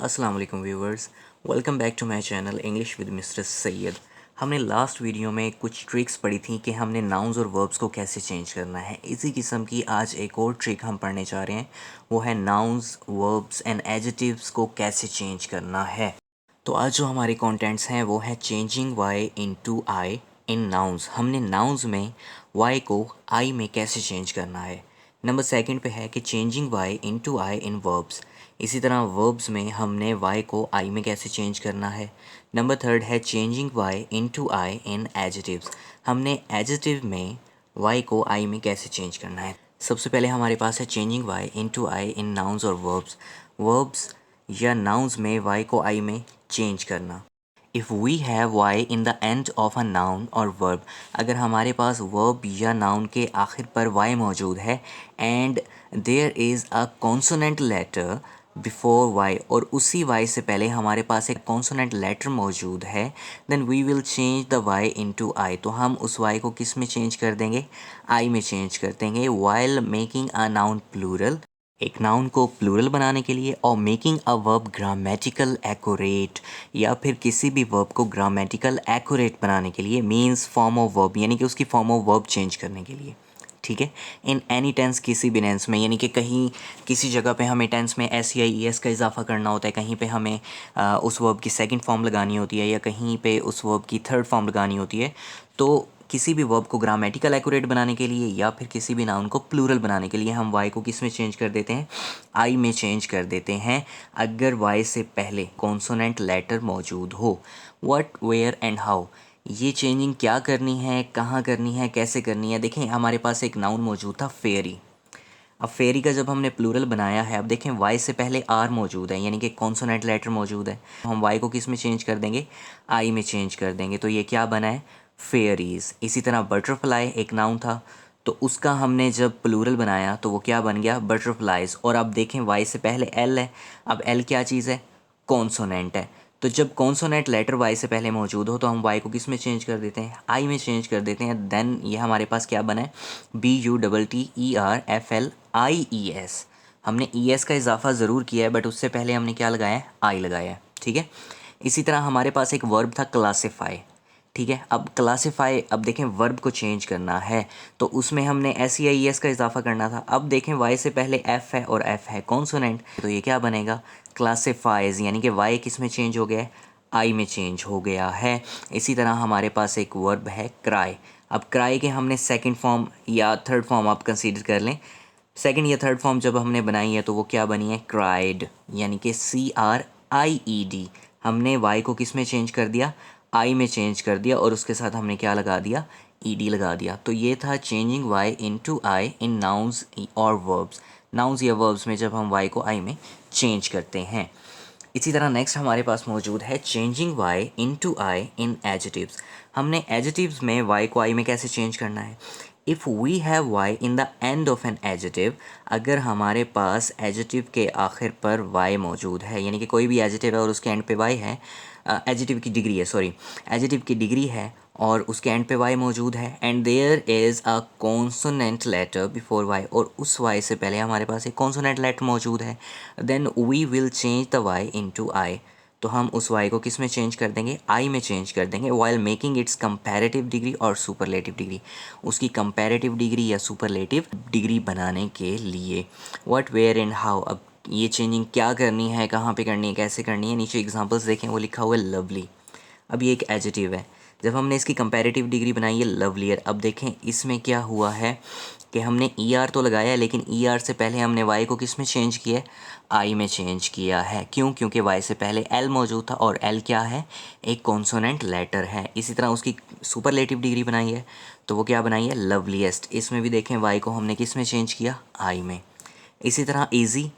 अस्सलाम वालेकुम viewers, welcome back to my channel English with mister Syed. हमने लास्ट वीडियो में कुछ ट्रिक्स पढ़ी थी कि हमने नाउन्स और वर्ब्स को कैसे चेंज करना है। इसी किस्म की आज एक और ट्रिक हम पढ़ने जा रहे हैं, वो है नाउन्स, वर्ब्स एंड एडजेक्टिव्स को कैसे चेंज करना है। तो आज जो हमारे कंटेंट्स हैं वो है changing Y into I in nouns. हमने नाउन्स में वाई को आई में कैसे चेंज करना है। नंबर सेकंड पे है कि changing Y into I in verbs. इसी तरह वर्ब्स में हमने वाई को आई में कैसे चेंज करना है। नंबर थर्ड है changing Y into I in adjectives. हमने एडजेक्टिव में वाई को आई में कैसे चेंज करना है। सबसे पहले हमारे पास है changing Y into I in nouns और वर्ब्स। वर्ब्स या नाउन्स में वाई को आई में चेंज करना। If we have Y in the end of a noun और वर्ब, अगर हमारे पास वर्ब या नाउन के आखिर पर वाई मौजूद है and there is a consonant letter before Y, और उसी वाई से पहले हमारे पास एक कॉन्सोनेंट लेटर मौजूद है, then we will change the Y into I. तो हम उस वाई को किस में चेंज कर देंगे, आई में चेंज कर देंगे। While making a noun plural, एक नाउन को प्लूरल बनाने के लिए, और making a verb grammatical accurate, या फिर किसी भी वर्ब को ग्रामेटिकल एक्यूरेट बनाने के लिए, मीन्स फॉर्म ऑफ वर्ब यानी कि उसकी फॉर्म ऑफ वर्ब चेंज करने के लिए। ठीक है, इन एनी टेंस, किसी भी टेंस में, यानी कि कहीं किसी जगह पे हमें टेंस में एस या ई एस का इजाफा करना होता है, कहीं पे हमें उस वर्ब की सेकंड फॉर्म लगानी होती है, या कहीं पे उस वर्ब की थर्ड फॉर्म लगानी होती है। तो किसी भी वर्ब को ग्रामेटिकल एक्यूरेट बनाने के लिए या फिर किसी भी नाउन को प्लूरल बनाने के लिए हम वाई को किस में चेंज कर देते हैं, आई में चेंज कर देते हैं, अगर वाई से पहले कॉन्सोनेंट लेटर मौजूद हो। व्हाट, वेयर एंड हाउ, ये चेंजिंग क्या करनी है, कहाँ करनी है, कैसे करनी है। देखें, हमारे पास एक नाउन मौजूद था फेरी। अब फेरी का जब हमने प्लूरल बनाया है, अब देखें वाई से पहले आर मौजूद है, यानी कि कॉन्सोनेंट लेटर मौजूद है। हम वाई को किस में चेंज कर देंगे, आई में चेंज कर देंगे। तो ये क्या बना है, फेयरीज। इसी तरह बटरफ्लाई एक नाउन था, तो उसका हमने जब प्लूरल बनाया तो वो क्या बन गया, बटरफ्लाइज। और अब देखें वाई से पहले एल है, अब एल क्या चीज़ है, कॉन्सोनेंट है। तो जब कॉन्सोनेंट लेटर वाई से पहले मौजूद हो तो हम वाई को किस में चेंज कर देते हैं, आई में चेंज कर देते हैं। देन ये हमारे पास क्या बना है, BUTTERFLIES। हमने ई एस का इजाफा ज़रूर किया है, बट उससे पहले हमने क्या लगाया है, आई लगाया है। ठीक है, इसी तरह हमारे पास एक वर्ब था क्लासीफाई। ठीक है, अब क्लासीफाई, अब देखें वर्ब को चेंज करना है तो उसमें हमने एस या ई एस का इजाफा करना था। अब देखें वाई से पहले एफ़ है और एफ़ है कॉन्सोनेंट, तो ये क्या बनेगा, क्लासीफाइज, यानी कि वाई किस में चेंज हो गया है, आई में चेंज हो गया है। इसी तरह हमारे पास एक वर्ब है क्राई। अब क्राई के हमने सेकंड फॉर्म या थर्ड फॉर्म आप कंसीडर कर लें, सेकंड या थर्ड फॉर्म जब हमने बनाई है तो वो क्या बनी है, क्राइड, यानी कि CRIED। हमने वाई को किस में चेंज कर दिया, आई में चेंज कर दिया, और उसके साथ हमने क्या लगा दिया, ED लगा दिया। तो ये था changing Y into I in nouns और वर्ब्स। नाउन्स या वर्ब्स में जब हम वाई को आई में चेंज करते हैं। इसी तरह नेक्स्ट हमारे पास मौजूद है changing Y into I in adjectives. हमने एडजेक्टिव्स में वाई को आई में कैसे चेंज करना है। If we have Y in the end of an adjective, अगर हमारे पास एडजेक्टिव के आखिर पर वाई मौजूद है, यानी कि कोई भी एडजेक्टिव है और उसके एंड पे वाई है, एडजेक्टिव की डिग्री है, सॉरी, एडजेक्टिव की डिग्री है और उसके एंड पे वाई मौजूद है, and there is a consonant letter before Y, और उस वाई से पहले हमारे पास एक कॉन्सोनेंट लेटर मौजूद है, then we will change the Y into I. तो हम उस वाई को किस में चेंज कर देंगे, आई में चेंज कर देंगे, while making it's comparative degree और सुपरलेटिव डिग्री, उसकी कंपैरेटिव डिग्री या सुपरलेटिव डिग्री बनाने के लिए। व्हाट, वेयर एंड हाउ, अब ये चेंजिंग क्या करनी है, कहाँ पे करनी है, कैसे करनी है। नीचे एग्जांपल्स देखें, वो लिखा हुआ है लवली। अब ये एक एडजेक्टिव है, जब हमने इसकी कंपैरेटिव डिग्री बनाई है लवलियर। अब देखें इसमें क्या हुआ है कि हमने ई आर तो लगाया है, लेकिन ई आर से पहले हमने वाई को किस में चेंज किया है, आई में चेंज किया है। क्यों, क्योंकि वाई से पहले एल मौजूद था, और एल क्या है, एक कॉन्सोनेंट लेटर है। इसी तरह उसकी सुपरलेटिव डिग्री बनाई है, तो वो क्या बनाई है, लवलीएस्ट। इसमें भी देखें वाई को हमने किस में चेंज किया, आई में। इसी तरह ईजी,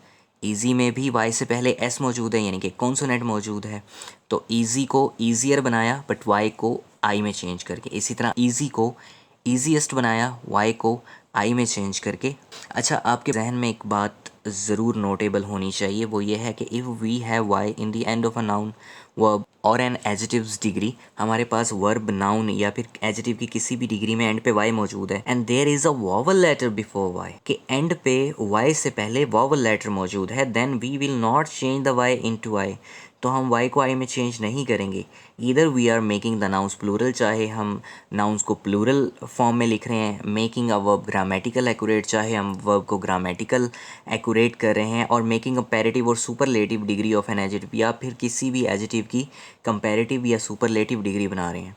ईजी में भी वाई से पहले एस मौजूद है, यानी कि कॉन्सोनेंट मौजूद है, तो ईजी को ईजियर बनाया बट वाई को आई में चेंज करके। इसी तरह ईजी को ईजीएस्ट बनाया, वाई को आई में चेंज करके। अच्छा, आपके जहन में एक बात ज़रूर नोटेबल होनी चाहिए, वो ये है कि if we have Y in the end of a noun verb, और एन एडजेटिव्स डिग्री, हमारे पास वर्ब, नाउन या फिर एडजेटिव की किसी भी डिग्री में एंड पे वाई मौजूद है and there is a vowel letter before Y, कि एंड पे वाई से पहले वॉवल लेटर मौजूद है, then we will not change the Y into I, तो हम वाई को आई में चेंज नहीं करेंगे। इधर we are making the nouns plural, चाहे हम नाउन्स को प्लूरल फॉर्म में लिख रहे हैं, making a verb grammatical accurate, चाहे हम वर्ब को ग्रामेटिकल एक्यूरेट कर रहे हैं, और मेकिंग अ पैरेटिव और superlative degree of an adjective, या फिर किसी भी एडजेटिव की कंपैरेटिव या सुपरलेटिव डिग्री बना रहे हैं।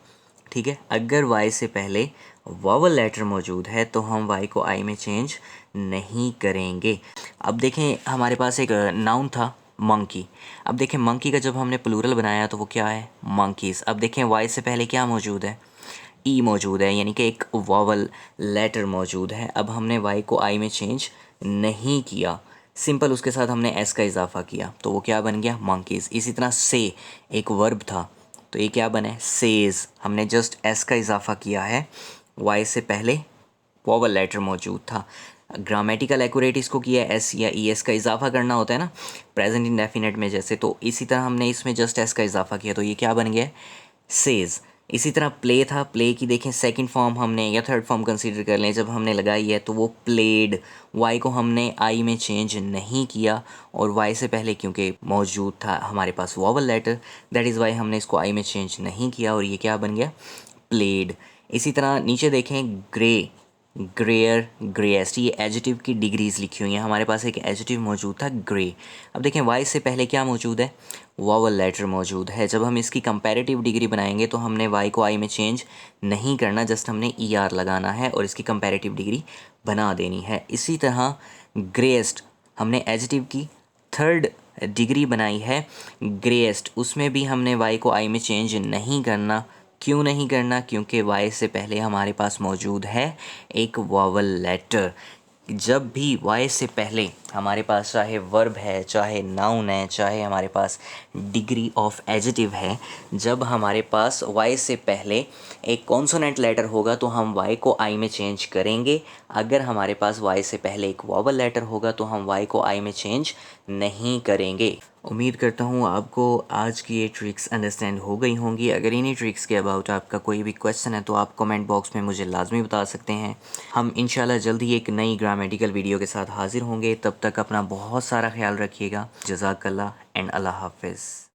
ठीक है, अगर वाई से पहले वॉवल लेटर मौजूद है तो हम वाई को आई में चेंज नहीं करेंगे। अब देखें, हमारे पास एक नाउन था मंकी। अब देखें, मंकी का जब हमने प्लूरल बनाया तो वो क्या है, मंकीज़। अब देखें, वाई से पहले क्या मौजूद है, ई मौजूद है, यानी कि एक वॉवल लेटर मौजूद है। अब हमने वाई को आई में चेंज नहीं किया, सिंपल उसके साथ हमने एस का इजाफा किया, तो वो क्या बन गया, मंकीज़। इसी तरह से एक वर्ब था, तो ये क्या बने, सेज, हमने जस्ट एस का इजाफा किया है, वाई से पहले वॉवल लेटर मौजूद था। ग्रामेटिकल एक्यूरेट इसको किया है, एस या ई एस का इजाफा करना होता है ना प्रेजेंट इंडेफिनेट में जैसे, तो इसी तरह हमने इसमें जस्ट एस का इजाफा किया, तो ये क्या बन गया, सेज। इसी तरह प्ले था, प्ले की देखें सेकंड फॉर्म हमने या थर्ड फॉर्म कंसीडर कर लें, जब हमने लगाई है तो वो प्लेड, वाई को हमने आई में चेंज नहीं किया, और वाई से पहले क्योंकि मौजूद था हमारे पास vowel letter, that is Y हमने इसको आई में चेंज नहीं किया, और ये क्या बन गया, प्लेड। इसी तरह नीचे देखें, ग्रे, ग्रेयर, ग्रेएस्ट, ये एडजेटिव की डिग्रीज लिखी हुई हैं। हमारे पास एक एडजेटिव मौजूद था ग्रे। अब देखें, वाई से पहले क्या मौजूद है, वॉवल लेटर मौजूद है। जब हम इसकी कंपैरेटिव डिग्री बनाएंगे तो हमने वाई को आई में चेंज नहीं करना, जस्ट हमने ई आर लगाना है और इसकी कंपैरेटिव डिग्री बना देनी है। इसी तरह ग्रेएस्ट, हमने एडजेटिव की थर्ड डिग्री बनाई है ग्रेएस्ट, उसमें भी हमने वाई को आई में चेंज नहीं करना। क्यों नहीं करना, क्योंकि वाई से पहले हमारे पास मौजूद है एक वॉवल लेटर। जब भी वाई से पहले हमारे पास चाहे वर्ब है, चाहे नाउन है, चाहे हमारे पास डिग्री ऑफ एडजेटिव है, जब हमारे पास वाई से पहले एक कॉन्सोनेंट लेटर होगा तो हम वाई को आई में चेंज करेंगे। अगर हमारे पास वाई से पहले एक वॉवल लेटर होगा तो हम वाई को आई में चेंज नहीं करेंगे। उम्मीद करता हूँ आपको आज की ये ट्रिक्स अंडरस्टैंड हो गई होंगी। अगर इन्हीं ट्रिक्स के अबाउट आपका कोई भी क्वेश्चन है तो आप कमेंट बॉक्स में मुझे लाजमी बता सकते हैं। हम इंशाल्लाह जल्द ही एक नई ग्रामेटिकल वीडियो के साथ हाजिर होंगे। तब तक अपना बहुत सारा ख्याल रखिएगा। जज़ाकल्लाह एंड अल्लाह हाफिज़।